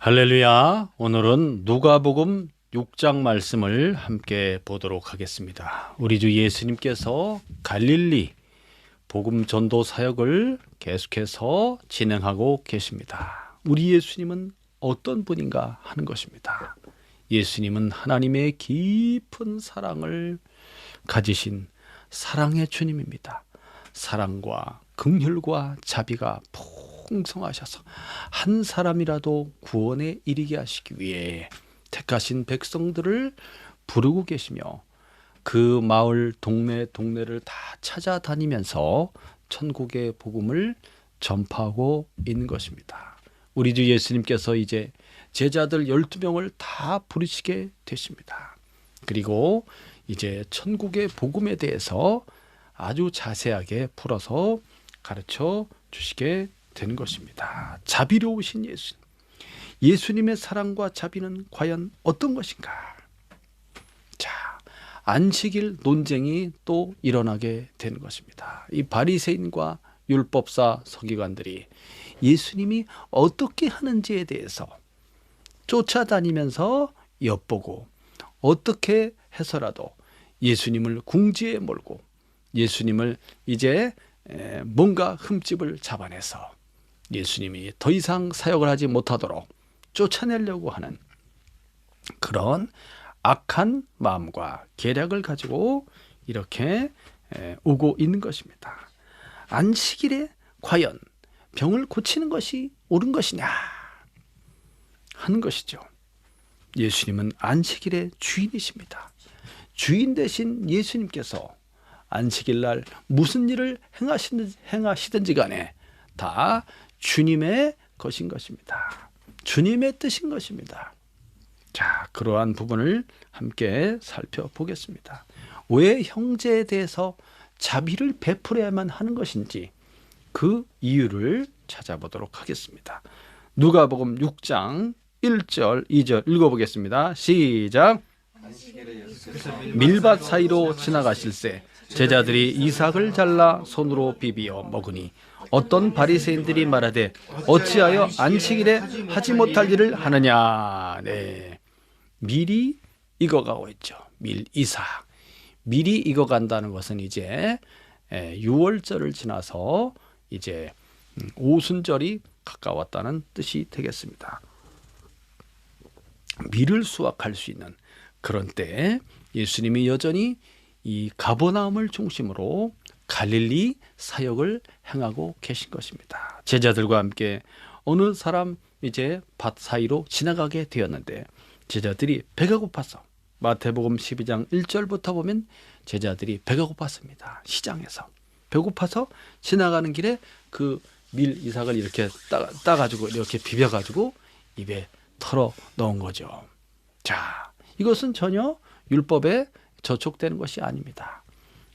할렐루야. 오늘은 누가복음 6장 말씀을 함께 보도록 하겠습니다. 우리 주 예수님께서 갈릴리 복음 전도 사역을 계속해서 진행하고 계십니다. 우리 예수님은 어떤 분인가 하는 것입니다. 예수님은 하나님의 깊은 사랑을 가지신 사랑의 주님입니다. 사랑과 긍휼과 자비가 풍성하셔서 한 사람이라도 구원에 이르게 하시기 위해 택하신 백성들을 부르고 계시며 그 마을 동네를 다 찾아다니면서 천국의 복음을 전파하고 있는 것입니다. 우리 주 예수님께서 이제 제자들 12명을 다 부르시게 되십니다. 그리고 이제 천국의 복음에 대해서 아주 자세하게 풀어서 가르쳐 주시게 되는 것입니다. 자비로우신 예수님. 예수님의 사랑과 자비는 과연 어떤 것인가? 자, 안식일 논쟁이 또 일어나게 되는 것입니다. 이 바리새인과 율법사 서기관들이 예수님이 어떻게 하는지에 대해서 쫓아다니면서 엿보고 어떻게 해서라도 예수님을 궁지에 몰고 예수님을 이제 뭔가 흠집을 잡아내서 예수님이 더 이상 사역을 하지 못하도록 쫓아내려고 하는 그런 악한 마음과 계략을 가지고 이렇게 오고 있는 것입니다. 안식일에 과연 병을 고치는 것이 옳은 것이냐 하는 것이죠. 예수님은 안식일의 주인이십니다. 주인 되신 예수님께서 안식일 날 무슨 일을 행하시든지 간에 다 주님의 것인 것입니다. 주님의 뜻인 것입니다. 자, 그러한 부분을 함께 살펴보겠습니다. 왜 형제에 대해서 자비를 베풀어야만 하는 것인지 그 이유를 찾아보도록 하겠습니다. 누가복음 6장 1절, 2절 읽어보겠습니다. 시작. 밀밭 사이로 지나가실새 제자들이 이삭을 잘라 손으로 비비어 먹으니 어떤 바리새인들이 말하되 어찌하여 안식일에 하지 못할 일을 하느냐. 네, 밀이 익어가고 있죠. 밀이삭. 밀이 익어간다는 것은 이제 6월절을 지나서 이제 오순절이 가까웠다는 뜻이 되겠습니다. 밀을 수확할 수 있는 그런 때에 예수님이 여전히 이 가버나움을 중심으로 갈릴리 사역을 행하고 계신 것입니다. 제자들과 함께 어느 사람 이제 밭 사이로 지나가게 되었는데 제자들이 배가 고파서 마태복음 12장 1절부터 보면 제자들이 배가 고팠습니다. 시장에서 배고파서 지나가는 길에 그 밀 이삭을 이렇게 따가지고 이렇게 비벼가지고 입에 털어 넣은 거죠. 자, 이것은 전혀 율법에 저촉되는 것이 아닙니다.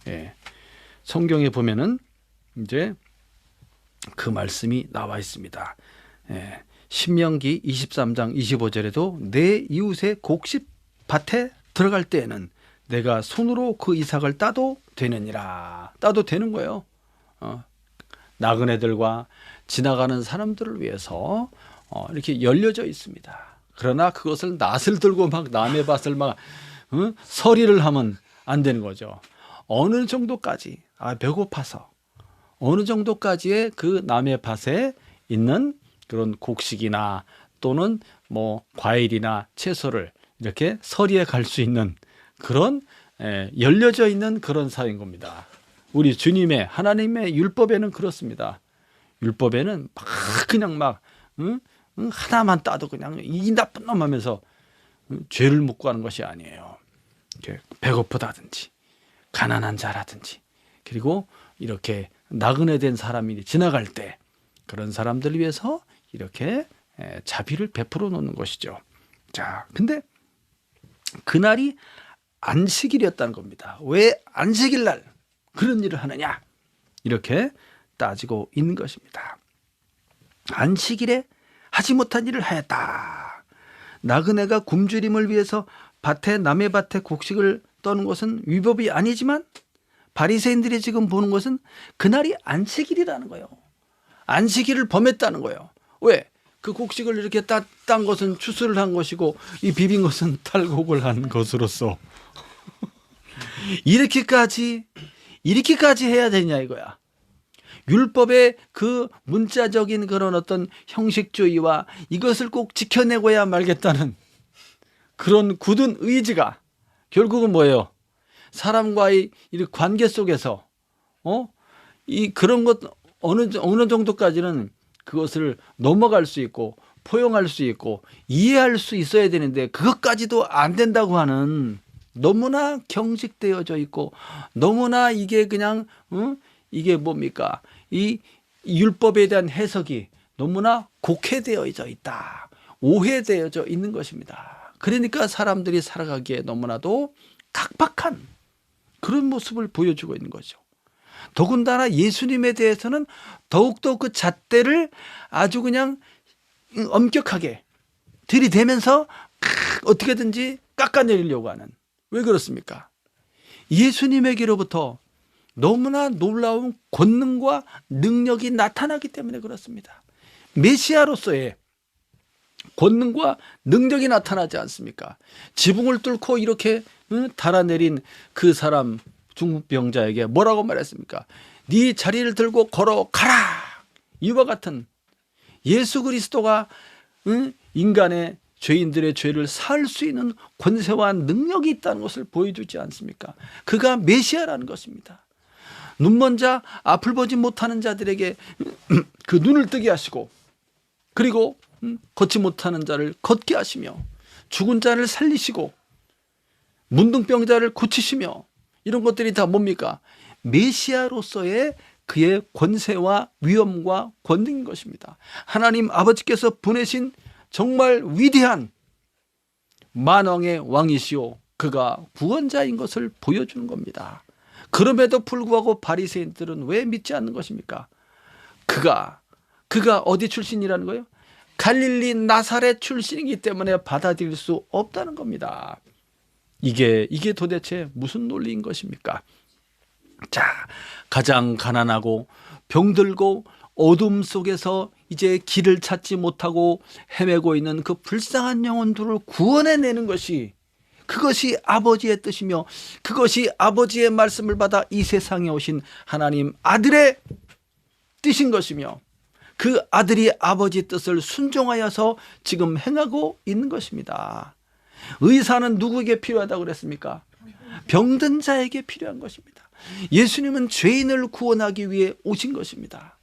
예. 성경에 보면은 이제 그 말씀이 나와 있습니다. 예. 신명기 23장 25절에도 내 이웃의 곡식 밭에 들어갈 때에는 내가 손으로 그 이삭을 따도 되느니라. 따도 되는 거예요. 나그네들과 지나가는 사람들을 위해서 이렇게 열려져 있습니다. 그러나 그것을 낫을 들고 막 남의 밭을 막 서리를 하면 안 되는 거죠. 어느 정도까지 배고파서 어느 정도까지의 그 남의 밭에 있는 그런 곡식이나 또는 뭐 과일이나 채소를 이렇게 서리에 갈 수 있는 그런 열려져 있는 그런 사회인 겁니다. 우리 주님의 하나님의 율법에는 그렇습니다. 율법에는 막 그냥 막 하나만 따도 그냥 이 나쁜 놈 하면서 죄를 묻고 하는 것이 아니에요. 배고프다든지 가난한 자라든지 그리고 이렇게 나그네 된 사람이 지나갈 때 그런 사람들을 위해서 이렇게 자비를 베풀어 놓는 것이죠. 자, 근데 그날이 안식일이었다는 겁니다. 왜 안식일 날 그런 일을 하느냐? 이렇게 따지고 있는 것입니다. 안식일에 하지 못한 일을 하였다. 나그네가 굶주림을 위해서 남의 밭에 곡식을 떠는 것은 위법이 아니지만 바리새인들이 지금 보는 것은 그날이 안식일이라는 거예요. 안식일을 범했다는 거예요. 왜? 그 곡식을 이렇게 딴 것은 추수를 한 것이고 이 비빈 것은 탈곡을 한 것으로서 이렇게까지 해야 되냐 이거야. 율법의 그 문자적인 그런 어떤 형식주의와 이것을 꼭 지켜내고야 말겠다는 그런 굳은 의지가 결국은 뭐예요? 사람과의 이 관계 속에서 이 그런 것 어느 정도까지는 그것을 넘어갈 수 있고 포용할 수 있고 이해할 수 있어야 되는데 그것까지도 안 된다고 하는 너무나 경직되어져 있고 너무나 이게 그냥 이게 뭡니까? 이 율법에 대한 해석이 너무나 곡해되어져 있다. 오해되어져 있는 것입니다. 그러니까 사람들이 살아가기에 너무나도 각박한 그런 모습을 보여주고 있는 거죠. 더군다나 예수님에 대해서는 더욱더 그 잣대를 아주 그냥 엄격하게 들이대면서 어떻게든지 깎아내리려고 하는. 왜 그렇습니까? 예수님에게로부터 너무나 놀라운 권능과 능력이 나타나기 때문에 그렇습니다. 메시아로서의 권능과 능력이 나타나지 않습니까? 지붕을 뚫고 이렇게 달아내린 그 사람 중풍병자에게 뭐라고 말했습니까? 네 자리를 들고 걸어가라. 이와 같은 예수 그리스도가 인간의 죄인들의 죄를 살 수 있는 권세와 능력이 있다는 것을 보여주지 않습니까? 그가 메시아라는 것입니다. 눈먼 자, 앞을 보지 못하는 자들에게 그 눈을 뜨게 하시고 그리고 걷지 못하는 자를 걷게 하시며 죽은 자를 살리시고 문둥병자를 고치시며 이런 것들이 다 뭡니까? 메시아로서의 그의 권세와 위엄과 권능인 것입니다. 하나님 아버지께서 보내신 정말 위대한 만왕의 왕이시오. 그가 구원자인 것을 보여주는 겁니다. 그럼에도 불구하고 바리새인들은 왜 믿지 않는 것입니까? 그가 어디 출신이라는 거예요? 갈릴리 나사렛 출신이기 때문에 받아들일 수 없다는 겁니다. 이게 도대체 무슨 논리인 것입니까? 자, 가장 가난하고 병들고 어둠 속에서 이제 길을 찾지 못하고 헤매고 있는 그 불쌍한 영혼들을 구원해내는 것이 그것이 아버지의 뜻이며 그것이 아버지의 말씀을 받아 이 세상에 오신 하나님 아들의 뜻인 것이며 그 아들이 아버지 뜻을 순종하여서 지금 행하고 있는 것입니다. 의사는 누구에게 필요하다고 그랬습니까? 병든 자에게 필요한 것입니다. 예수님은 죄인을 구원하기 위해 오신 것입니다.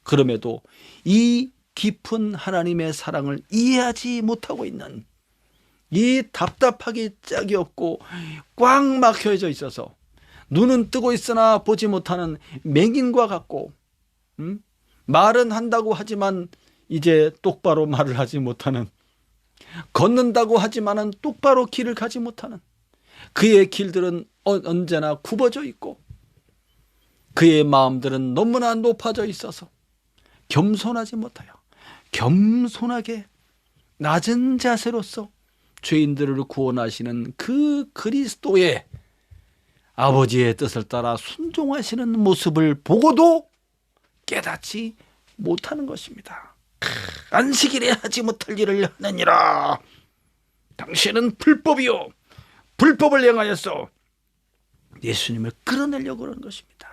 그럼에도 이 깊은 하나님의 사랑을 이해하지 못하고 있는 이 답답하기 짝이 없고 꽉 막혀져 있어서 눈은 뜨고 있으나 보지 못하는 맹인과 같고 말은 한다고 하지만 이제 똑바로 말을 하지 못하는 걷는다고 하지만은 똑바로 길을 가지 못하는 그의 길들은 언제나 굽어져 있고 그의 마음들은 너무나 높아져 있어서 겸손하지 못하여 겸손하게 낮은 자세로서 죄인들을 구원하시는 그 그리스도의 아버지의 뜻을 따라 순종하시는 모습을 보고도 깨닫지 못하는 것입니다. 안식일에 하지 못할 일을 하느니라. 당신은 불법이요 불법을 행하였어. 예수님을 끌어내려고 그러는 것입니다.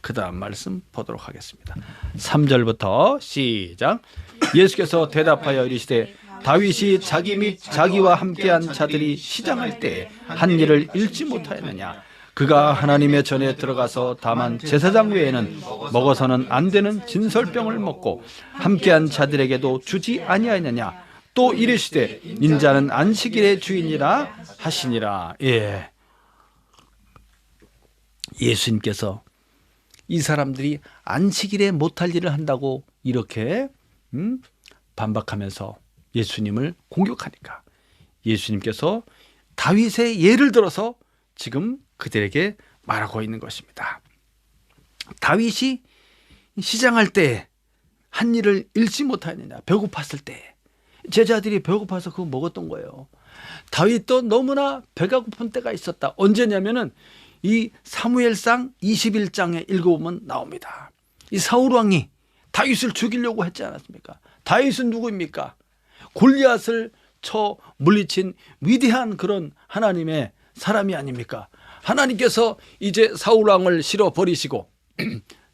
그 다음 말씀 보도록 하겠습니다. 3절부터 시작. 예수께서 대답하여 이르시되 다윗이 자기 및 자기와 함께한 자들이 시장할 때 한 일을 잃지 못하였느냐. 그가 하나님의 전에 들어가서 다만 제사장 외에는 먹어서는 안 되는 진설병을 먹고 함께한 자들에게도 주지 아니하였느냐. 또 이르시되 인자는 안식일의 주인이라 하시니라. 예수님께서 이 사람들이 안식일에 못할 일을 한다고 이렇게 반박하면서 예수님을 공격하니까 예수님께서 다윗의 예를 들어서 지금 그들에게 말하고 있는 것입니다. 다윗이 시장할 때 한 일을 잃지 못하느냐. 배고팠을 때 제자들이 배고파서 그거 먹었던 거예요. 다윗도 너무나 배가 고픈 때가 있었다. 언제냐면은 이 사무엘상 21장에 읽어보면 나옵니다. 이 사울 왕이 다윗을 죽이려고 했지 않았습니까? 다윗은 누구입니까? 골리앗을 쳐 물리친 위대한 그런 하나님의 사람이 아닙니까? 하나님께서 이제 사울 왕을 실어 버리시고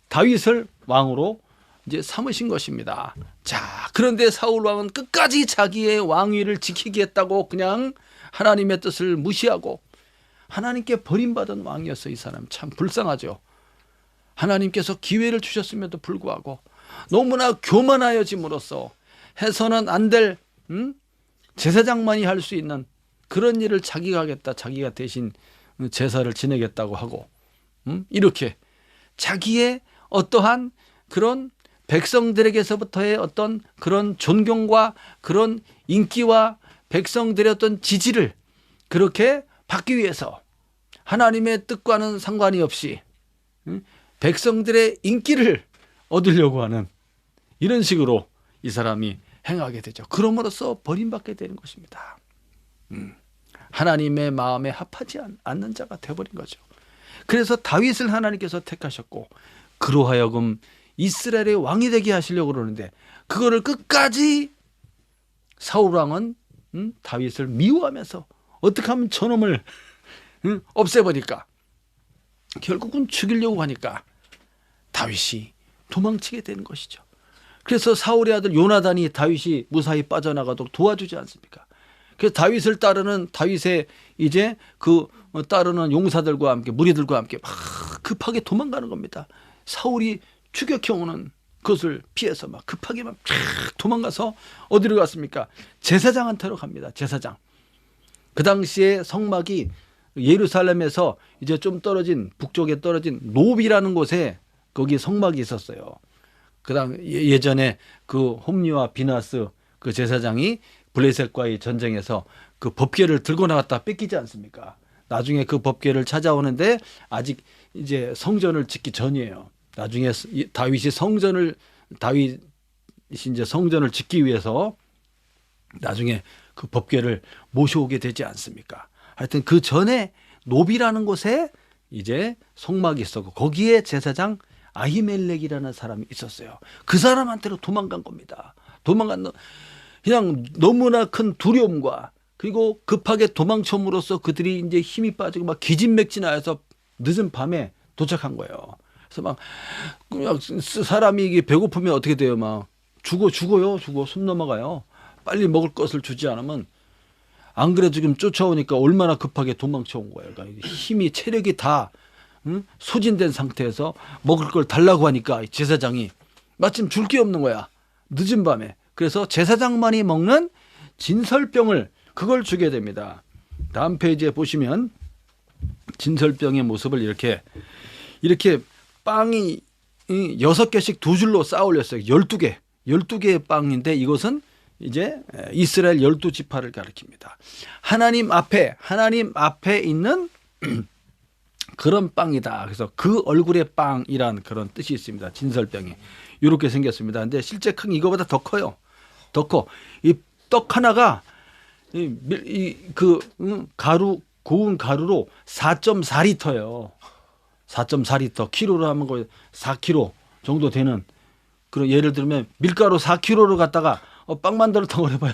다윗을 왕으로 이제 삼으신 것입니다. 자, 그런데 사울 왕은 끝까지 자기의 왕위를 지키겠다고 그냥 하나님의 뜻을 무시하고 하나님께 버림받은 왕이었어요. 이 사람 참 불쌍하죠. 하나님께서 기회를 주셨음에도 불구하고 너무나 교만하여짐으로써 해서는 안 될 제사장만이 할 수 있는 그런 일을 자기가 하겠다. 자기가 대신 제사를 지내겠다고 하고 이렇게 자기의 어떠한 그런 백성들에게서부터의 어떤 그런 존경과 그런 인기와 백성들의 어떤 지지를 그렇게 받기 위해서 하나님의 뜻과는 상관이 없이 백성들의 인기를 얻으려고 하는 이런 식으로 이 사람이 행하게 되죠. 그럼으로써 버림받게 되는 것입니다. 하나님의 마음에 합하지 않는 자가 되어버린 거죠. 그래서 다윗을 하나님께서 택하셨고 그로 하여금 이스라엘의 왕이 되게 하시려고 그러는데 그거를 끝까지 사울 왕은 다윗을 미워하면서 어떻게 하면 저놈을 없애버릴까? 결국은 죽이려고 하니까 다윗이 도망치게 되는 것이죠. 그래서 사울의 아들 요나단이 다윗이 무사히 빠져나가도록 도와주지 않습니까? 그래서 다윗을 따르는 다윗의 이제 그 따르는 용사들과 함께 무리들과 함께 막 급하게 도망가는 겁니다. 사울이 추격해 오는 그것을 피해서 막 급하게 막 도망가서 어디로 갔습니까? 제사장한테로 갑니다. 제사장. 그 당시에 성막이 예루살렘에서 이제 좀 떨어진 북쪽에 떨어진 노비라는 곳에 거기 성막이 있었어요. 그다음 예전에 그 홈리와 비나스 그 제사장이 블레셋과의 전쟁에서 그 법궤를 들고 나갔다 뺏기지 않습니까? 나중에 그 법궤를 찾아오는데 아직 이제 성전을 짓기 전이에요. 나중에 다윗이 이제 성전을 짓기 위해서 나중에 그 법궤를 모셔오게 되지 않습니까? 하여튼 그 전에 노비라는 곳에 이제 성막이 있었고 거기에 제사장 아히멜렉이라는 사람이 있었어요. 그 사람한테로 도망간 겁니다. 그냥 너무나 큰 두려움과 그리고 급하게 도망쳐므로써 그들이 이제 힘이 빠지고 막 기진맥진하여서 늦은 밤에 도착한 거예요. 그래서 막 그냥 사람이 이게 배고프면 어떻게 돼요? 막 죽어요. 숨 넘어가요. 빨리 먹을 것을 주지 않으면 안 그래도 지금 쫓아오니까 얼마나 급하게 도망쳐 온 거예요. 그러니까 힘이 체력이 다 소진된 상태에서 먹을 걸 달라고 하니까 제사장이 마침 줄 게 없는 거야. 늦은 밤에. 그래서 제사장만이 먹는 진설병을 그걸 주게 됩니다. 다음 페이지에 보시면 진설병의 모습을 이렇게 빵이 6개씩 두 줄로 쌓아 올렸어요. 12개의 빵인데 이것은 이제 이스라엘 12지파를 가리킵니다. 하나님 앞에 있는 그런 빵이다. 그래서 그 얼굴의 빵이란 그런 뜻이 있습니다. 진설병이 이렇게 생겼습니다. 근데 실제 큰 이거보다 더 커요. 더 커. 이 떡 하나가 고운 가루로 4.4리터예요. 4.4리터. 키로로 하면 거의 4kg 정도 되는 그런 예를 들면 밀가루 4kg를 갖다가 빵 만들었다고 해봐요.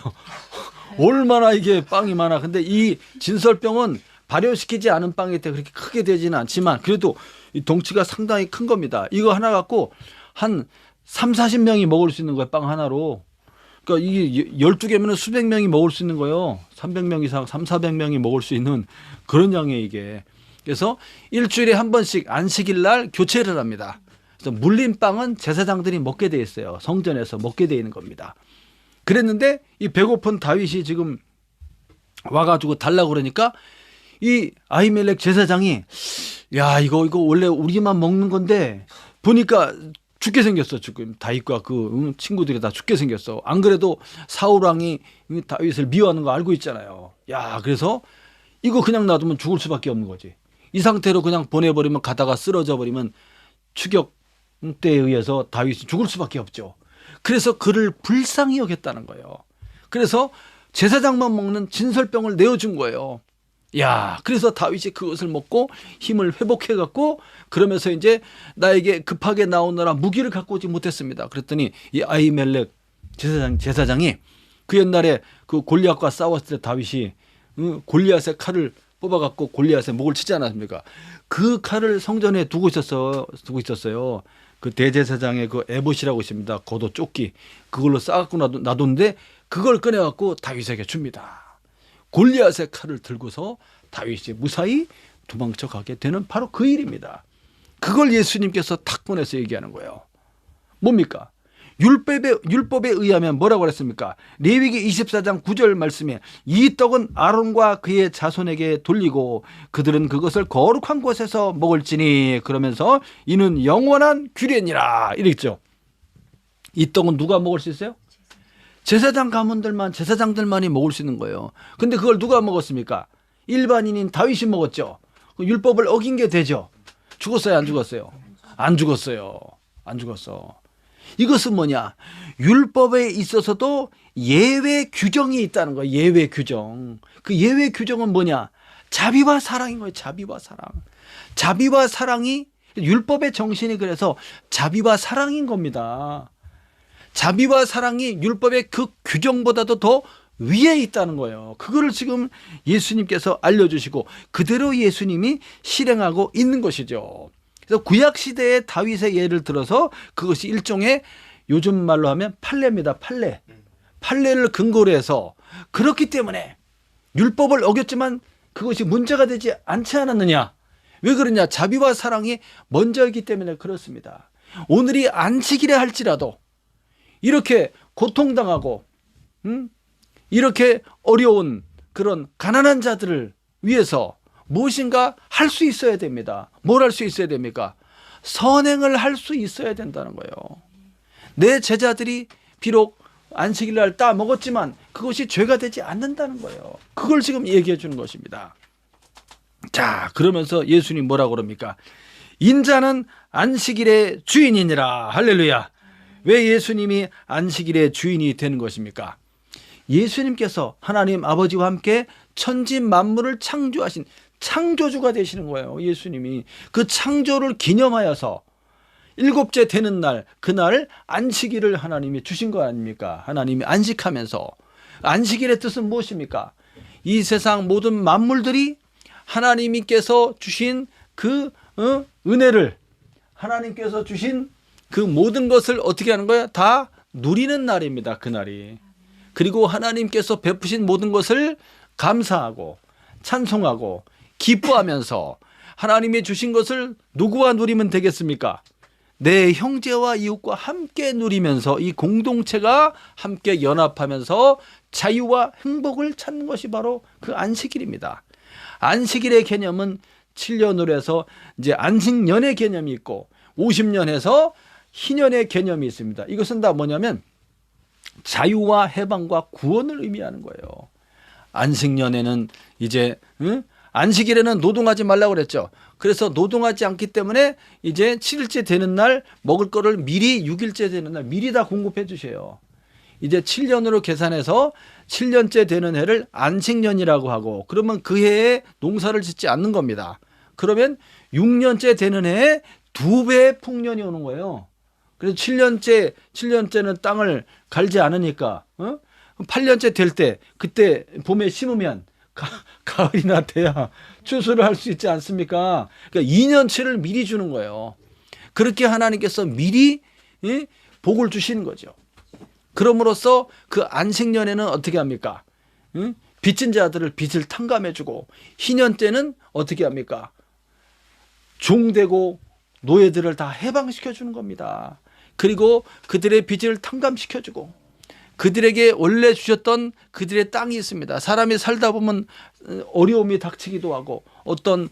얼마나 이게 빵이 많아. 근데 이 진설병은 발효시키지 않은 빵이기 때문에 그렇게 크게 되지는 않지만 그래도 이 덩치가 상당히 큰 겁니다. 이거 하나 갖고 한 3, 40명이 먹을 수 있는 거예요. 빵 하나로. 그러니까 이게 12개면 수백 명이 먹을 수 있는 거예요. 300명 이상, 3, 400명이 먹을 수 있는 그런 양이에요, 이게. 그래서 일주일에 한 번씩 안식일 날 교체를 합니다. 그래서 물린 빵은 제사장들이 먹게 돼 있어요. 성전에서 먹게 돼 있는 겁니다. 그랬는데 이 배고픈 다윗이 지금 와가지고 달라고 그러니까 이 아히멜렉 제사장이 야 이거 원래 우리만 먹는 건데 보니까 죽게 생겼어. 지금 다윗과 그 친구들이 다 죽게 생겼어. 안 그래도 사울 왕이 다윗을 미워하는 거 알고 있잖아요. 야 그래서 이거 그냥 놔두면 죽을 수밖에 없는 거지. 이 상태로 그냥 보내버리면 가다가 쓰러져 버리면 추격대에 의해서 다윗이 죽을 수밖에 없죠. 그래서 그를 불쌍히 여겼다는 거예요. 그래서 제사장만 먹는 진설병을 내어준 거예요. 야, 그래서 다윗이 그것을 먹고 힘을 회복해갖고 그러면서 이제 나에게 급하게 나오느라 무기를 갖고 오지 못했습니다. 그랬더니 이 아히멜렉 제사장이 그 옛날에 그 골리앗과 싸웠을 때 다윗이 골리앗의 칼을 뽑아갖고 골리앗의 목을 치지 않았습니까? 그 칼을 성전에 두고 있었어요. 그 대제사장의 그 에봇이라고 있습니다. 겉옷 조끼 그걸로 싸갖고 놔뒀는데 그걸 꺼내갖고 다윗에게 줍니다. 골리앗의 칼을 들고서 다윗이 무사히 도망쳐 가게 되는 바로 그 일입니다. 그걸 예수님께서 탁 꺼내서 얘기하는 거예요. 뭡니까? 율법에 의하면 뭐라고 그랬습니까? 레위기 24장 9절 말씀에 이 떡은 아론과 그의 자손에게 돌리고 그들은 그것을 거룩한 곳에서 먹을지니 그러면서 이는 영원한 규례니라 이랬죠. 이 떡은 누가 먹을 수 있어요? 제사장 가문들만, 제사장들만이 먹을 수 있는 거예요. 근데 그걸 누가 먹었습니까? 일반인인 다윗이 먹었죠. 율법을 어긴 게 되죠. 죽었어요, 안 죽었어요? 안 죽었어요. 안 죽었어. 이것은 뭐냐? 율법에 있어서도 예외 규정이 있다는 거예요. 예외 규정. 그 예외 규정은 뭐냐? 자비와 사랑인 거예요. 자비와 사랑. 자비와 사랑이 율법의 정신이 그래서 자비와 사랑인 겁니다. 자비와 사랑이 율법의 그 규정보다도 더 위에 있다는 거예요. 그거를 지금 예수님께서 알려주시고 그대로 예수님이 실행하고 있는 것이죠. 그래서 구약시대의 다윗의 예를 들어서 그것이 일종의 요즘 말로 하면 판례입니다. 판례. 판례를 근거로 해서 그렇기 때문에 율법을 어겼지만 그것이 문제가 되지 않지 않았느냐. 왜 그러냐. 자비와 사랑이 먼저이기 때문에 그렇습니다. 오늘이 안식일에 할지라도 이렇게 고통당하고 이렇게 어려운 그런 가난한 자들을 위해서 무엇인가 할 수 있어야 됩니다. 뭘 할 수 있어야 됩니까? 선행을 할 수 있어야 된다는 거예요. 내 제자들이 비록 안식일 날 따 먹었지만 그것이 죄가 되지 않는다는 거예요. 그걸 지금 얘기해 주는 것입니다. 자, 그러면서 예수님 뭐라고 그럽니까? 인자는 안식일의 주인이니라. 할렐루야. 왜 예수님이 안식일의 주인이 되는 것입니까? 예수님께서 하나님 아버지와 함께 천지 만물을 창조하신 창조주가 되시는 거예요. 예수님이 그 창조를 기념하여서 일곱째 되는 날, 그날 안식일을 하나님이 주신 거 아닙니까? 하나님이 안식하면서. 안식일의 뜻은 무엇입니까? 이 세상 모든 만물들이 하나님께서 주신 그 은혜를, 하나님께서 주신 그 모든 것을 어떻게 하는 거야? 다 누리는 날입니다. 그날이. 그리고 하나님께서 베푸신 모든 것을 감사하고 찬송하고 기뻐하면서 하나님이 주신 것을 누구와 누리면 되겠습니까? 내 형제와 이웃과 함께 누리면서 이 공동체가 함께 연합하면서 자유와 행복을 찾는 것이 바로 그 안식일입니다. 안식일의 개념은 7년으로 해서 이제 안식년의 개념이 있고 50년 해서 희년의 개념이 있습니다. 이것은 다 뭐냐면 자유와 해방과 구원을 의미하는 거예요. 안식년에는 이제 안식일에는 노동하지 말라고 그랬죠. 그래서 노동하지 않기 때문에 이제 7일째 되는 날 먹을 거를 미리 6일째 되는 날 미리 다 공급해 주세요. 이제 7년으로 계산해서 7년째 되는 해를 안식년이라고 하고 그러면 그 해에 농사를 짓지 않는 겁니다. 그러면 6년째 되는 해에 2배의 풍년이 오는 거예요. 그래서 7년째는 땅을 갈지 않으니까 8년째 될 때 그때 봄에 심으면 가을이나 돼야 추수를 할 수 있지 않습니까? 그러니까 2년치를 미리 주는 거예요. 그렇게 하나님께서 미리 복을 주시는 거죠. 그럼으로써 그 안식년에는 어떻게 합니까? 빚진 자들을 빚을 탕감해주고 희년 때는 어떻게 합니까? 종되고 노예들을 다 해방시켜주는 겁니다. 그리고 그들의 빚을 탕감시켜주고 그들에게 원래 주셨던 그들의 땅이 있습니다. 사람이 살다 보면 어려움이 닥치기도 하고 어떤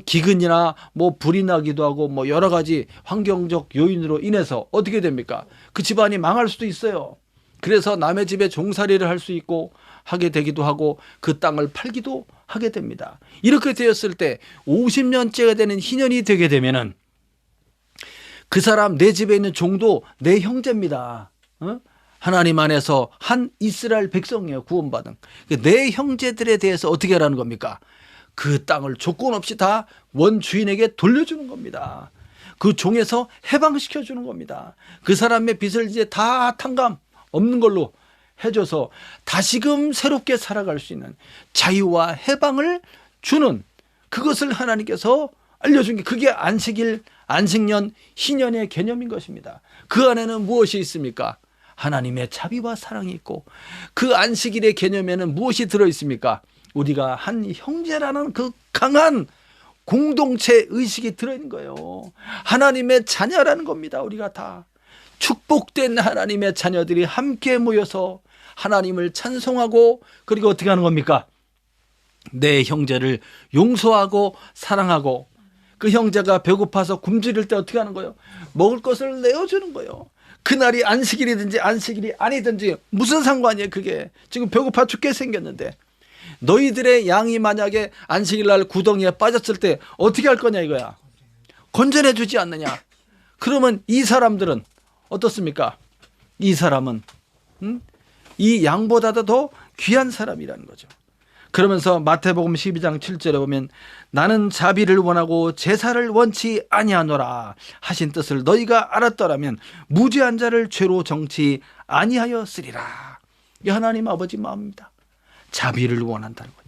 기근이나 불이 나기도 하고 여러 가지 환경적 요인으로 인해서 어떻게 됩니까? 그 집안이 망할 수도 있어요. 그래서 남의 집에 종살이를 할 수 있고 하게 되기도 하고 그 땅을 팔기도 하게 됩니다. 이렇게 되었을 때 50년째가 되는 희년이 되게 되면은 그 사람 내 집에 있는 종도 내 형제입니다. 하나님 안에서 한 이스라엘 백성이에요. 구원받은. 내 형제들에 대해서 어떻게 하라는 겁니까? 그 땅을 조건 없이 다 원주인에게 돌려주는 겁니다. 그 종에서 해방시켜주는 겁니다. 그 사람의 빚을 이제 다 탕감 없는 걸로 해줘서 다시금 새롭게 살아갈 수 있는 자유와 해방을 주는, 그것을 하나님께서 알려준 게 그게 안식일, 안식년, 희년의 개념인 것입니다. 그 안에는 무엇이 있습니까? 하나님의 자비와 사랑이 있고, 그 안식일의 개념에는 무엇이 들어있습니까? 우리가 한 형제라는 그 강한 공동체 의식이 들어있는 거예요. 하나님의 자녀라는 겁니다. 우리가 다 축복된 하나님의 자녀들이 함께 모여서 하나님을 찬송하고, 그리고 어떻게 하는 겁니까? 내 형제를 용서하고 사랑하고, 그 형제가 배고파서 굶주릴 때 어떻게 하는 거예요? 먹을 것을 내어주는 거예요. 그날이 안식일이든지 안식일이 아니든지 무슨 상관이에요? 그게 지금 배고파 죽게 생겼는데, 너희들의 양이 만약에 안식일 날 구덩이에 빠졌을 때 어떻게 할 거냐 이거야. 건져내 주지 않느냐. 그러면 이 사람들은 어떻습니까? 이 사람은 이 양보다도 더 귀한 사람이라는 거죠. 그러면서 마태복음 12장 7절에 보면 나는 자비를 원하고 제사를 원치 아니하노라 하신 뜻을 너희가 알았더라면 무죄한 자를 죄로 정치 아니하였으리라. 이 하나님 아버지 마음입니다. 자비를 원한다는 거예요.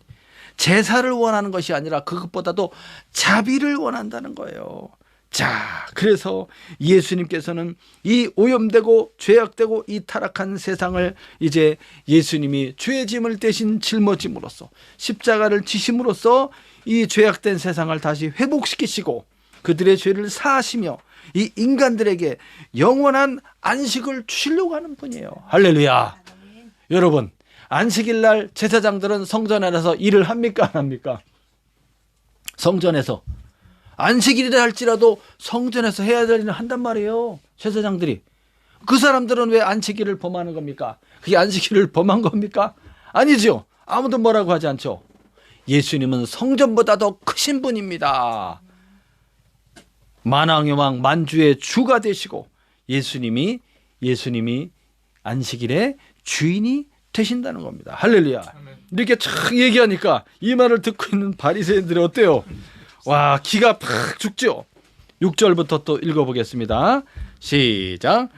제사를 원하는 것이 아니라 그것보다도 자비를 원한다는 거예요. 자, 그래서 예수님께서는 이 오염되고 죄악되고 이 타락한 세상을 이제 예수님이 죄의 짐을 대신 짊어짐으로써, 십자가를 지심으로써 이 죄악된 세상을 다시 회복시키시고 그들의 죄를 사하시며 이 인간들에게 영원한 안식을 주시려고 하는 분이에요. 할렐루야. 여러분, 안식일 날 제사장들은 성전 안에서 일을 합니까, 안 합니까? 성전에서 안식일이라 할지라도 성전에서 해야 될 일을 한단 말이에요. 제사장들이. 그 사람들은 왜 안식일을 범하는 겁니까? 그게 안식일을 범한 겁니까? 아니죠. 아무도 뭐라고 하지 않죠. 예수님은 성전보다 더 크신 분입니다. 만왕의 왕 만주의 주가 되시고 예수님이 안식일의 주인이 되신다는 겁니다. 할렐루야. 이렇게 촥 얘기하니까 이 말을 듣고 있는 바리새인들이 어때요? 와, 기가 팍 죽죠. 6절부터 또 읽어보겠습니다. 시작.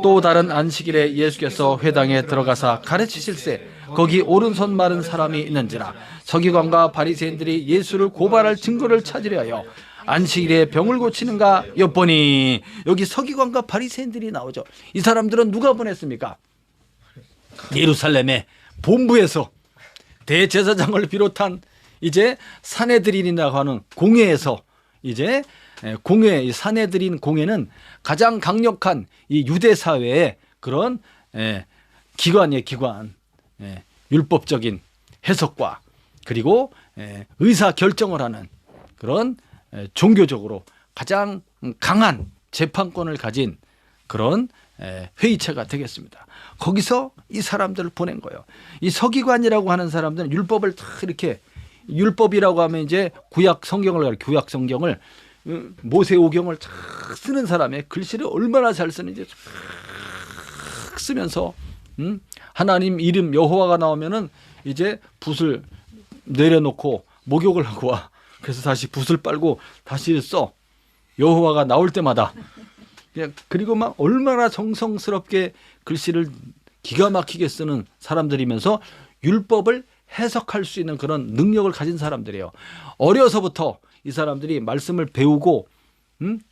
또 다른 안식일에 예수께서 회당에 들어가사 가르치실세 거기 오른손 마른 사람이 있는지라 서기관과 바리새인들이 예수를 고발할 증거를 찾으려 하여 안식일에 병을 고치는가 엿보니, 여기 서기관과 바리새인들이 나오죠. 이 사람들은 누가 보냈습니까? 예루살렘의 본부에서 대제사장을 비롯한 이제 사내들인이라고 하는 공회에서, 이제 공회, 이 사내들인 공회는 가장 강력한 이 유대 사회의 그런 기관이에요. 기관. 율법적인 해석과 그리고 의사 결정을 하는 그런 종교적으로 가장 강한 재판권을 가진 그런 회의체가 되겠습니다. 거기서 이 사람들을 보낸 거예요. 이 서기관이라고 하는 사람들은 율법을 다 이렇게, 율법이라고 하면 이제 구약 성경을 모세오경을 쫙 쓰는 사람의 글씨를 얼마나 잘 쓰는지 쫙 쓰면서 하나님 이름 여호와가 나오면은 이제 붓을 내려놓고 목욕을 하고 와. 그래서 다시 붓을 빨고 다시 써. 여호와가 나올 때마다. 그리고 막 얼마나 정성스럽게 글씨를 기가 막히게 쓰는 사람들이면서 율법을 해석할 수 있는 그런 능력을 가진 사람들이에요. 어려서부터 이 사람들이 말씀을 배우고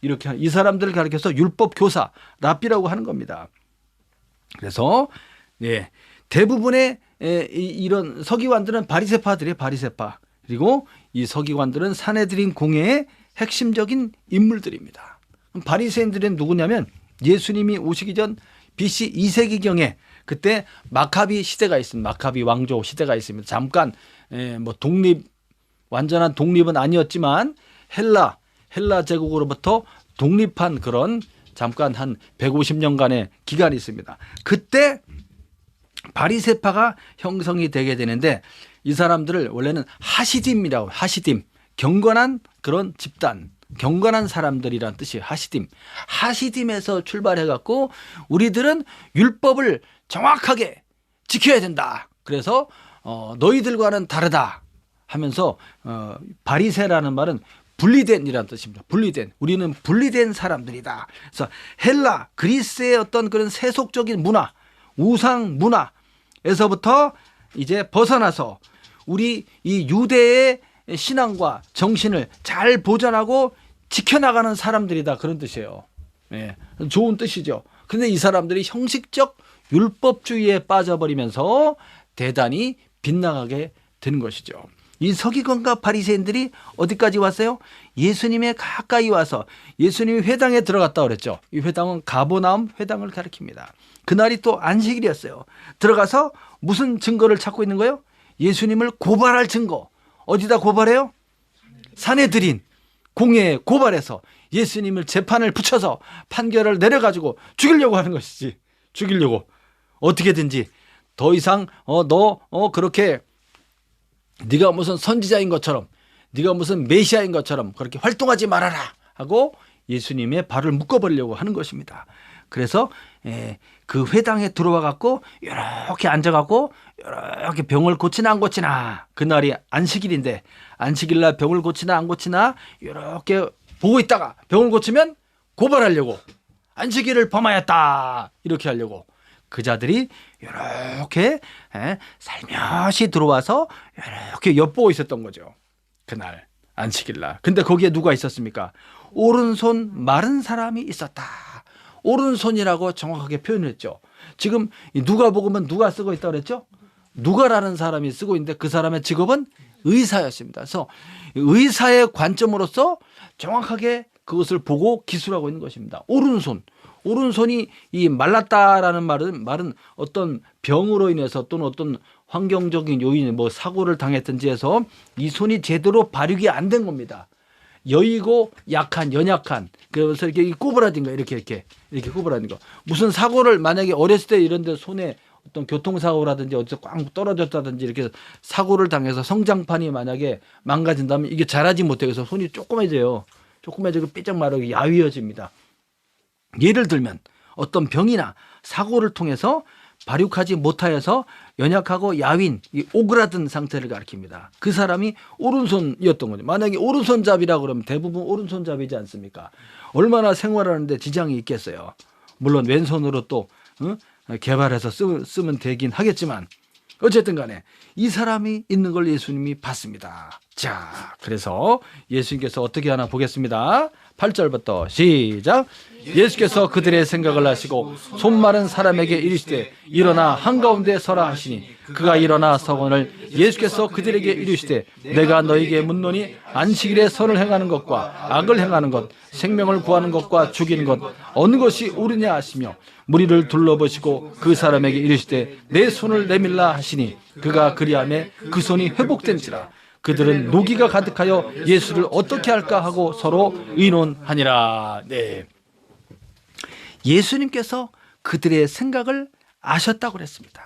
이렇게 이 사람들을 가르쳐서 율법 교사, 랍비라고 하는 겁니다. 그래서 대부분의 이런 서기관들은 바리새파들이에요. 바리새파. 그리고 이 서기관들은 사내들인 공회의 핵심적인 인물들입니다. 바리새인들은 누구냐면 예수님이 오시기 전 BC 2세기경에 그때 마카비 시대가 있습니다. 마카비 왕조 시대가 있습니다. 잠깐 뭐 완전한 독립은 아니었지만 헬라 제국으로부터 독립한 그런 잠깐 한 150년간의 기간이 있습니다. 그때 바리새파가 형성이 되게 되는데 이 사람들을 원래는 하시딤이라고, 하시딤, 경건한 그런 집단, 경건한 사람들이란 뜻이에요. 하시딤에서 출발해 갖고 우리들은 율법을 정확하게 지켜야 된다. 그래서 너희들과는 다르다 하면서 바리새라는 말은 분리된이라는 뜻입니다. 분리된, 우리는 분리된 사람들이다. 그래서 헬라, 그리스의 어떤 그런 세속적인 문화, 우상 문화에서부터 이제 벗어나서 우리 이 유대의 신앙과 정신을 잘 보존하고 지켜나가는 사람들이다, 그런 뜻이에요. 예, 좋은 뜻이죠. 그런데 이 사람들이 형식적 율법주의에 빠져버리면서 대단히 빗나가게 되는 것이죠. 이 서기관과 바리새인들이 어디까지 왔어요? 예수님의 가까이 와서 예수님이 회당에 들어갔다 그랬죠. 이 회당은 가버나움 회당을 가리킵니다. 그날이 또 안식일이었어요. 들어가서 무슨 증거를 찾고 있는 거예요? 예수님을 고발할 증거. 어디다 고발해요? 산헤드린 공회에 고발해서 예수님을 재판을 붙여서 판결을 내려가지고 죽이려고 하는 것이지. 죽이려고. 어떻게든지 더 이상 그렇게 네가 무슨 선지자인 것처럼, 네가 무슨 메시아인 것처럼 그렇게 활동하지 말아라 하고 예수님의 발을 묶어버리려고 하는 것입니다. 그래서 그 회당에 들어와 갖고 이렇게 앉아 갖고 이렇게 병을 고치나 안 고치나, 그날이 안식일인데 안식일날 병을 고치나 안 고치나 이렇게 보고 있다가 병을 고치면 고발하려고, 안식일을 범하였다 이렇게 하려고 그 자들이 이렇게 살며시 들어와서 이렇게 엿보고 있었던 거죠. 그날 안식일날. 근데 거기에 누가 있었습니까? 오른손 마른 사람이 있었다. 오른손이라고 정확하게 표현했죠. 지금 누가복음은 누가 쓰고 있다고 그랬죠? 누가라는 사람이 쓰고 있는데 그 사람의 직업은 의사였습니다. 그래서 의사의 관점으로서 정확하게 그것을 보고 기술하고 있는 것입니다. 오른손이 이 말랐다라는 말은 어떤 병으로 인해서 또는 어떤 환경적인 요인, 뭐 사고를 당했든지 해서 이 손이 제대로 발육이 안 된 겁니다. 여의고 약한, 연약한. 그래서 이렇게 꼬부라진 거, 이렇게 꼬부라진 거. 무슨 사고를 만약에 어렸을 때 이런 데 손에 어떤 교통사고라든지 어디서 꽝 떨어졌다든지 이렇게 사고를 당해서 성장판이 만약에 망가진다면 이게 자라지 못해요. 그래서 손이 조그매져요. 조그매지고 삐쩍 마르고 야위어집니다. 예를 들면 어떤 병이나 사고를 통해서 발육하지 못하여서 연약하고 야윈, 오그라든 상태를 가리킵니다. 그 사람이 오른손이었던 거죠. 만약에 오른손잡이라고 그러면 대부분 오른손잡이지 않습니까? 얼마나 생활하는데 지장이 있겠어요. 물론 왼손으로 또 개발해서 쓰면 되긴 하겠지만 어쨌든 간에 이 사람이 있는 걸 예수님이 봤습니다. 자, 그래서 예수님께서 어떻게 하나 보겠습니다. 8절부터 시작. 예수께서 그들의 생각을 아시고 손 마른 사람에게 이르시되 일어나 한가운데 서라 하시니 그가 일어나 서거늘 예수께서 그들에게 이르시되 내가 너희에게 묻노니 안식일에 선을 행하는 것과 악을 행하는 것, 생명을 구하는 것과 죽이는 것 어느 것이 옳으냐 하시며 무리를 둘러보시고 그 사람에게 이르시되 내 손을 내밀라 하시니 그가 그리하매 그 손이 회복된지라. 그들은 노기가 가득하여 예수를 어떻게 할까 하고 서로 의논하니라. 네. 예수님께서 그들의 생각을 아셨다고 그랬습니다.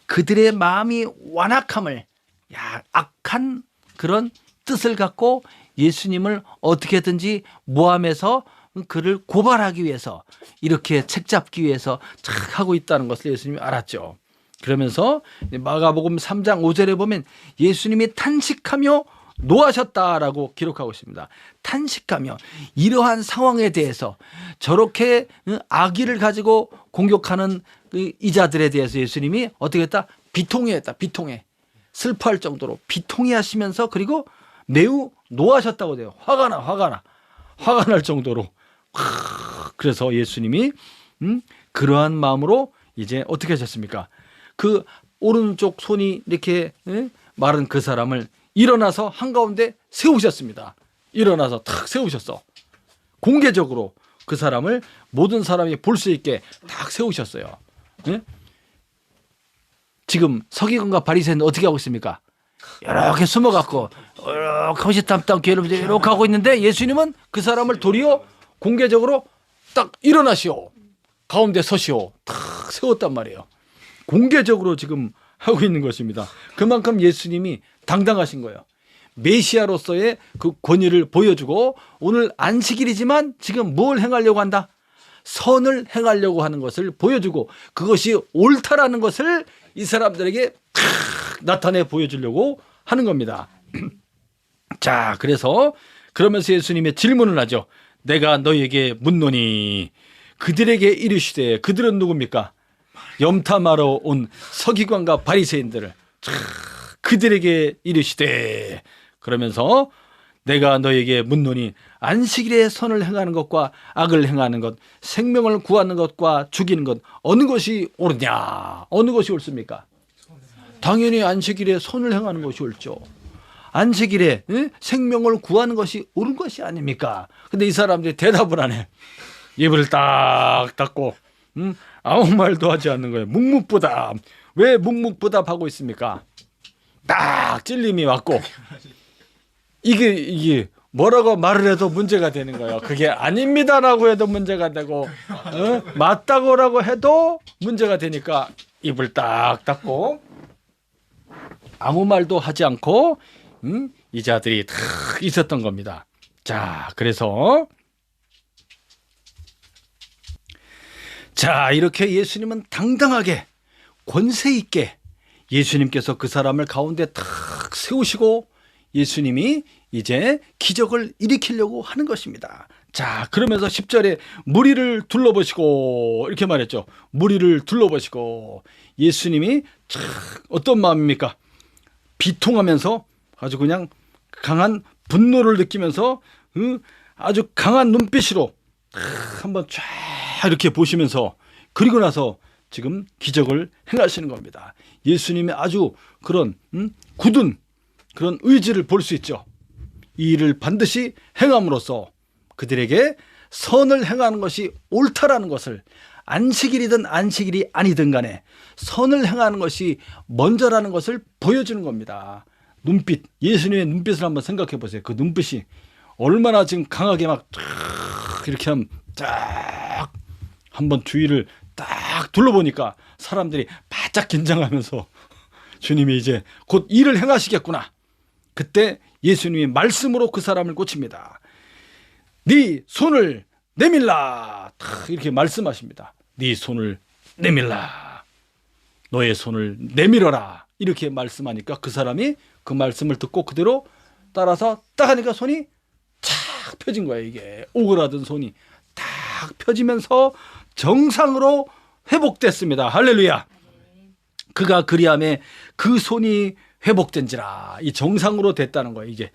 그들의 마음이 완악함을, 악한 그런 뜻을 갖고 예수님을 어떻게든지 모함해서 그를 고발하기 위해서 이렇게 책잡기 위해서 착 하고 있다는 것을 예수님이 알았죠. 그러면서 마가복음 3장 5절에 보면 예수님이 탄식하며 노하셨다라고 기록하고 있습니다. 탄식하며 이러한 상황에 대해서 저렇게 악의를 가지고 공격하는 이 자들에 대해서 예수님이 어떻게 했다? 비통해했다. 비통해. 슬퍼할 정도로 비통해 하시면서 그리고 매우 노하셨다고 돼요. 화가 날 정도로. 그래서 예수님이 그러한 마음으로 이제 어떻게 하셨습니까? 그 오른쪽 손이 이렇게 마른 그 사람을 일어나서 한가운데 세우셨습니다. 일어나서 탁 세우셨어. 공개적으로 그 사람을 모든 사람이 볼 수 있게 탁 세우셨어요. 지금 서기관과 바리새인은 어떻게 하고 있습니까? 이렇게 숨어갖고 이렇게 허시탐탐 괴롭히고 이렇게 하고 있는데 예수님은 그 사람을 도리어 공개적으로 딱 일어나시오. 가운데 서시오. 탁 세웠단 말이에요. 공개적으로 지금 하고 있는 것입니다. 그만큼 예수님이 당당하신 거예요. 메시아로서의 그 권위를 보여주고 오늘 안식일이지만 지금 뭘 행하려고 한다? 선을 행하려고 하는 것을 보여주고 그것이 옳다라는 것을 이 사람들에게 나타내 보여주려고 하는 겁니다. 자, 그러면서 예수님의 질문을 하죠. 내가 너희에게 묻노니 그들에게 이르시되, 그들은 누굽니까? 염탐하러 온 서기관과 바리새인들을 그들에게 이르시되 그러면서 내가 너에게 묻노니 안식일에 선을 행하는 것과 악을 행하는 것, 생명을 구하는 것과 죽이는 것 어느 것이 옳으냐? 어느 것이 옳습니까? 당연히 안식일에 선을 행하는 것이 옳죠. 안식일에 생명을 구하는 것이 옳은 것이 아닙니까? 근데 이 사람들이 대답을 안 해. 입을 딱 닫고 아무 말도 하지 않는 거예요. 묵묵부답. 왜 묵묵부답하고 있습니까? 딱 찔림이 왔고 이게 뭐라고 말을 해도 문제가 되는 거예요. 그게 아닙니다라고 해도 문제가 되고 맞다고라고 해도 문제가 되니까 입을 딱 닫고 아무 말도 하지 않고 이 자들이 탁 있었던 겁니다. 자, 그래서 자, 이렇게 예수님은 당당하게 권세 있게 예수님께서 그 사람을 가운데 탁 세우시고 예수님이 이제 기적을 일으키려고 하는 것입니다. 자, 그러면서 10절에 무리를 둘러보시고 이렇게 말했죠. 무리를 둘러보시고 예수님이 참 어떤 마음입니까? 비통하면서 아주 그냥 강한 분노를 느끼면서 아주 강한 눈빛으로 한번 쫙 이렇게 보시면서 그리고 나서 지금 기적을 행하시는 겁니다. 예수님의 아주 그런 굳은 그런 의지를 볼 수 있죠. 이 일을 반드시 행함으로써 그들에게 선을 행하는 것이 옳다라는 것을 안식일이든 안식일이 아니든 간에 선을 행하는 것이 먼저라는 것을 보여주는 겁니다. 눈빛, 예수님의 눈빛을 한번 생각해 보세요. 그 눈빛이 얼마나 지금 강하게 막 이렇게 하면 쫙 한번 주위를 딱 둘러보니까 사람들이 바짝 긴장하면서 주님이 이제 곧 일을 행하시겠구나. 그때 예수님이 말씀으로 그 사람을 고칩니다. 네 손을 내밀라. 이렇게 말씀하십니다. 네 손을 내밀라. 너의 손을 내밀어라. 이렇게 말씀하니까 그 사람이 그 말씀을 듣고 그대로 따라서 딱 하니까 손이 착 펴진 거예요. 이게 오그라든 손이 탁 펴지면서 정상으로 회복됐습니다. 할렐루야. 그가 그리함에 그 손이 회복된지라. 이 정상으로 됐다는 거예요. 이제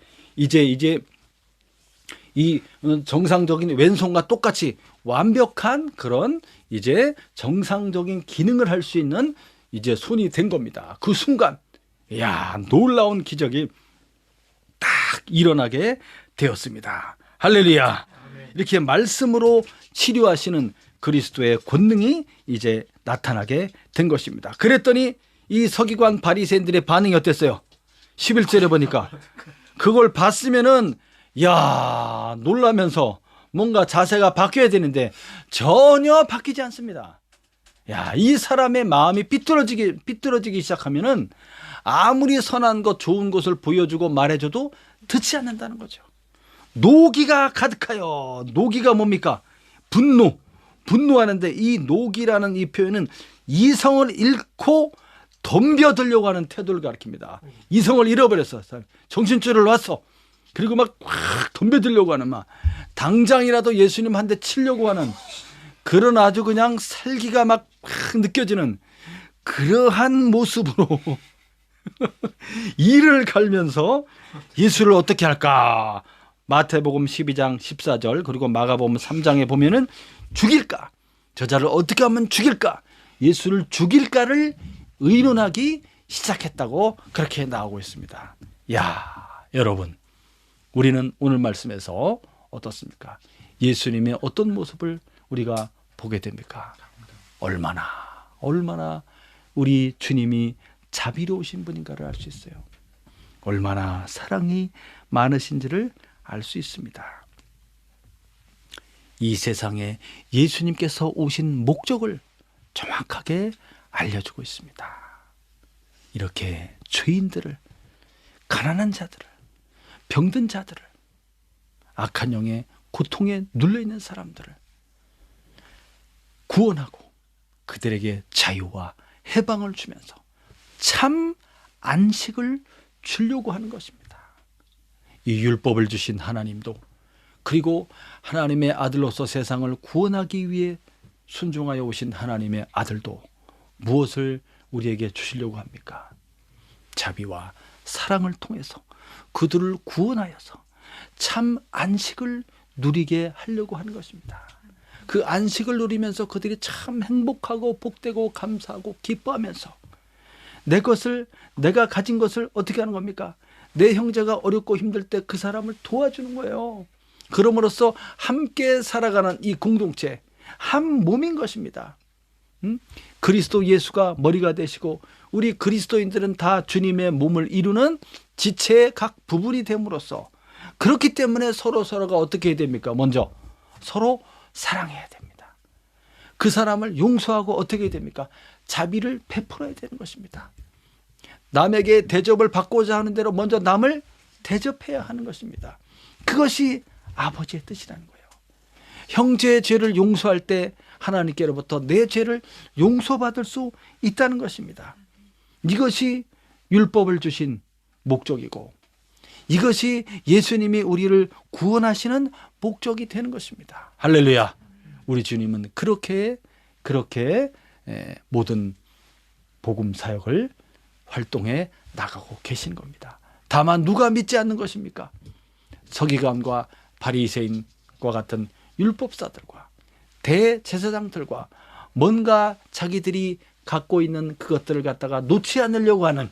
이 정상적인 왼손과 똑같이 완벽한 그런 이제 정상적인 기능을 할 수 있는 이제 손이 된 겁니다. 그 순간, 이야, 놀라운 기적이 딱 일어나게 되었습니다. 할렐루야. 이렇게 말씀으로 치료하시는 그리스도의 권능이 이제 나타나게 된 것입니다. 그랬더니 이 서기관 바리새인들의 반응이 어땠어요? 11절에 보니까 그걸 봤으면은 야, 놀라면서 뭔가 자세가 바뀌어야 되는데 전혀 바뀌지 않습니다. 야, 이 사람의 마음이 삐뚤어지기 시작하면은 아무리 선한 것, 좋은 것을 보여주고 말해줘도 듣지 않는다는 거죠. 노기가 가득하여. 노기가 뭡니까? 분노하는데 이 노기라는 이 표현은 이성을 잃고 덤벼들려고 하는 태도를 가리킵니다. 이성을 잃어버렸어. 정신줄을 놨어. 그리고 막 확 덤벼들려고 하는 막 당장이라도 예수님 한 대 치려고 하는 그런 아주 그냥 살기가 막 느껴지는 그러한 모습으로 이를 갈면서 예수를 어떻게 할까? 마태복음 12장 14절 그리고 마가복음 3장에 보면은 죽일까? 저자를 어떻게 하면 죽일까? 예수를 죽일까를 의논하기 시작했다고 그렇게 나오고 있습니다. 야, 여러분, 우리는 오늘 말씀에서 어떻습니까? 예수님의 어떤 모습을 우리가 보게 됩니까? 얼마나 우리 주님이 자비로우신 분인가를 알 수 있어요. 얼마나 사랑이 많으신지를 알 수 있습니다. 이 세상에 예수님께서 오신 목적을 정확하게 알려주고 있습니다. 이렇게 죄인들을, 가난한 자들을, 병든 자들을, 악한 영의 고통에 눌려있는 사람들을 구원하고 그들에게 자유와 해방을 주면서 참 안식을 주려고 하는 것입니다. 이 율법을 주신 하나님도 그리고 하나님의 아들로서 세상을 구원하기 위해 순종하여 오신 하나님의 아들도 무엇을 우리에게 주시려고 합니까? 자비와 사랑을 통해서 그들을 구원하여서 참 안식을 누리게 하려고 하는 것입니다. 그 안식을 누리면서 그들이 참 행복하고 복되고 감사하고 기뻐하면서 내가 가진 것을 어떻게 하는 겁니까? 내 형제가 어렵고 힘들 때 그 사람을 도와주는 거예요. 그럼으로써 함께 살아가는 이 공동체, 한 몸인 것입니다. 그리스도 예수가 머리가 되시고 우리 그리스도인들은 다 주님의 몸을 이루는 지체의 각 부분이 됨으로써, 그렇기 때문에 서로가 어떻게 해야 됩니까? 먼저 서로 사랑해야 됩니다. 그 사람을 용서하고 어떻게 해야 됩니까? 자비를 베풀어야 되는 것입니다. 남에게 대접을 받고자 하는 대로 먼저 남을 대접해야 하는 것입니다. 그것이 아버지의 뜻이라는 거예요. 형제의 죄를 용서할 때 하나님께로부터 내 죄를 용서받을 수 있다는 것입니다. 이것이 율법을 주신 목적이고, 이것이 예수님이 우리를 구원하시는 목적이 되는 것입니다. 할렐루야. 우리 주님은 그렇게 모든 복음 사역을 활동해 나가고 계신 겁니다. 다만 누가 믿지 않는 것입니까? 서기관과 바리새인과 같은 율법사들과 대제사장들과 뭔가 자기들이 갖고 있는 그것들을 갖다가 놓지 않으려고 하는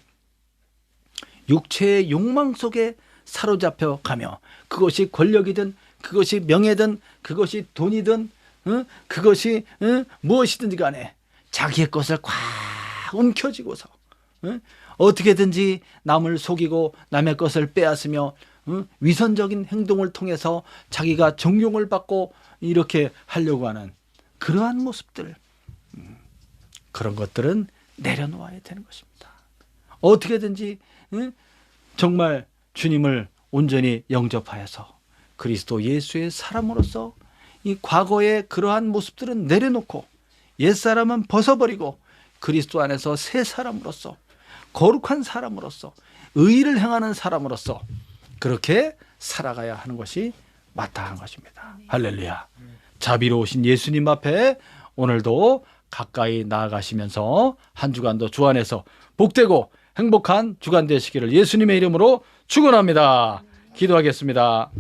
육체의 욕망 속에 사로잡혀 가며, 그것이 권력이든 그것이 명예든 그것이 돈이든 그것이 무엇이든지 간에 자기의 것을 꽉 움켜쥐고서 어떻게든지 남을 속이고 남의 것을 빼앗으며 위선적인 행동을 통해서 자기가 존경을 받고 이렇게 하려고 하는 그러한 모습들, 그런 것들은 내려놓아야 되는 것입니다. 어떻게든지 정말 주님을 온전히 영접하여서 그리스도 예수의 사람으로서 이 과거의 그러한 모습들은 내려놓고 옛사람은 벗어버리고 그리스도 안에서 새 사람으로서, 거룩한 사람으로서, 의의를 행하는 사람으로서 그렇게 살아가야 하는 것이 마땅한 것입니다. 할렐루야. 자비로우신 예수님 앞에 오늘도 가까이 나아가시면서 한 주간도 주 안에서 복되고 행복한 주간 되시기를 예수님의 이름으로 축원합니다. 기도하겠습니다.